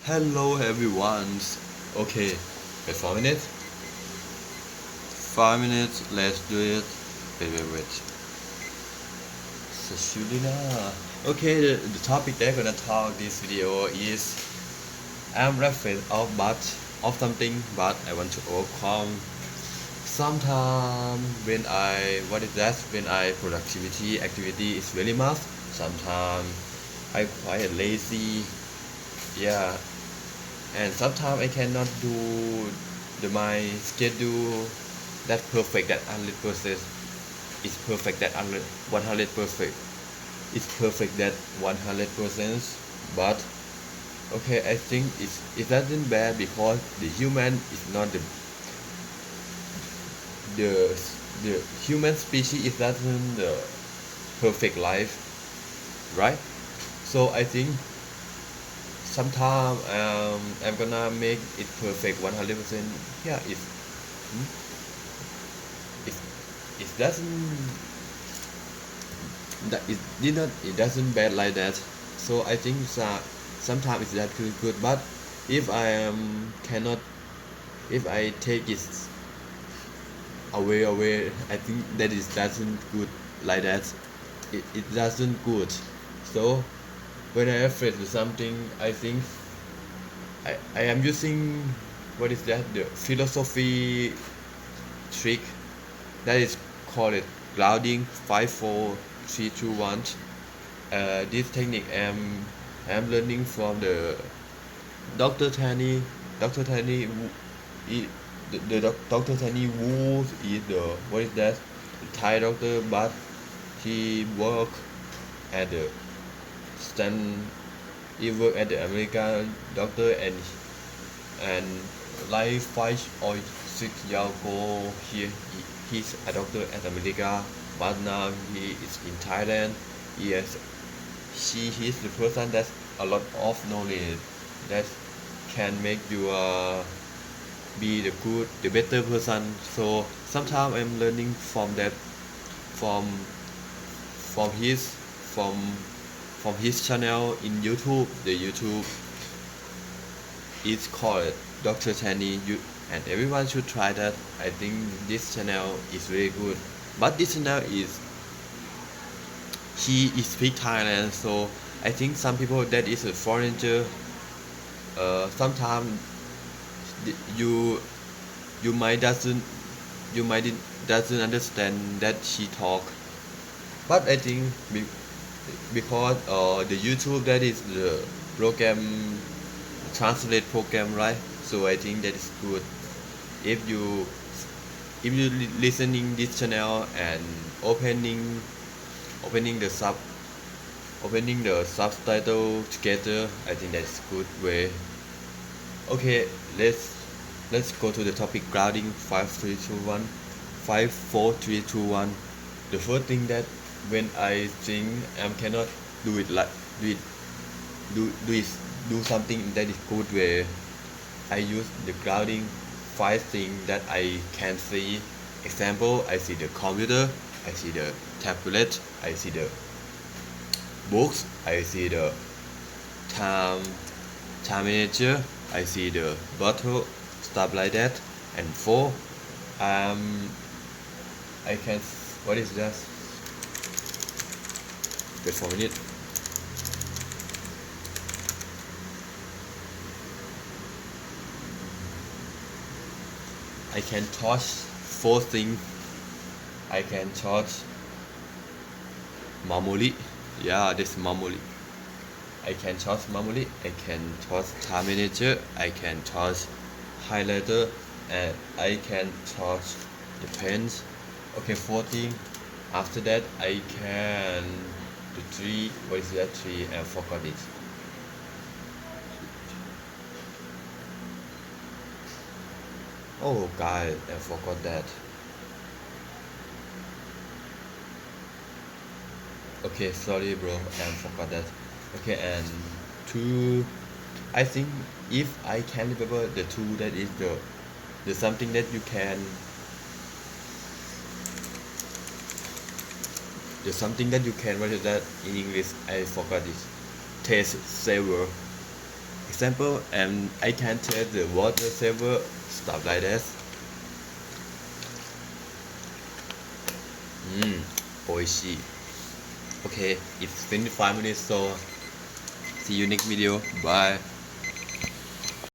Hello everyone. Okay, wait 4 minutes. 5 minutes. Let's do it. Wait. Sashulina. Okay, the topic they're gonna talk this video is I'm afraid of something, but I want to overcome. Sometimes when I productivity activity is very much. Sometimes I quite lazy. Yeah, and sometimes I cannot do my schedule that perfect that 100%. It's perfect that 100 perfect. It's perfect that 100%. But okay, I think it doesn't bad because the human is not the the human species is doesn't the perfect life, right? So I think sometime I'm gonna make it perfect 100%. Yeah, hmm, it it doesn't that it doesn't bad like that. So I think sometimes it's that good, but if I cannot, if I take it away, I think that is doesn't good like that. It doesn't good. So when I afraid with something, I think I am using, what is that, the philosophy trick that is called it grounding 5 4 3 2 1. This technique I'm learning from the Dr. Tani. Dr. Tani Dr. Tani Wu is the, what is that, the Thai doctor, but he work at the Stan he work at the American doctor, and like 5 or 6 years ago he's a doctor at America, but now he is in Thailand. Yes, he's the person that's a lot of knowledge that can make you be the better person. So sometimes I'm learning from that, from from his from from his channel in YouTube. The YouTube is called Dr. Tani, and everyone should try that. I think this channel is very good, but this channel is, he is speak Thailand, so I think some people that is a foreigner, sometimes you you might doesn't you might doesn't understand that she talk, but I think because the YouTube, that is the program, translate program, right? So I think that is good if you listening this channel and opening the subtitle together. I think that's good way. Okay, let's go to the topic grounding 5 3 2 1. 5 4 3 2 1. The first thing that when I think I cannot do it like do it do it do something that is good way, I use the grounding 5 things that I can see. Example, I see the computer, I see the tablet, I see the books, I see the time manager, I see the bottle, stuff like that. And 4, I can, what is that? Wait for a minute. I can touch 4 things. I can touch Mamuli. Yeah, this Mamuli. I can touch Mamuli. I can touch time manager. I can touch highlighter, and I can touch the pens. Okay, 4 things. After that, I can the 3. What is that 3? I forgot it. Oh God, I forgot that. Okay, sorry bro, I forgot that. Okay, and 2, I think if I can remember the 2, that is the something that you can, what is that in English? I forgot it. Taste saver. example, and I can test the water saver stuff like that. Oishi. Okay, it's 25 minutes, so see you next video. Bye.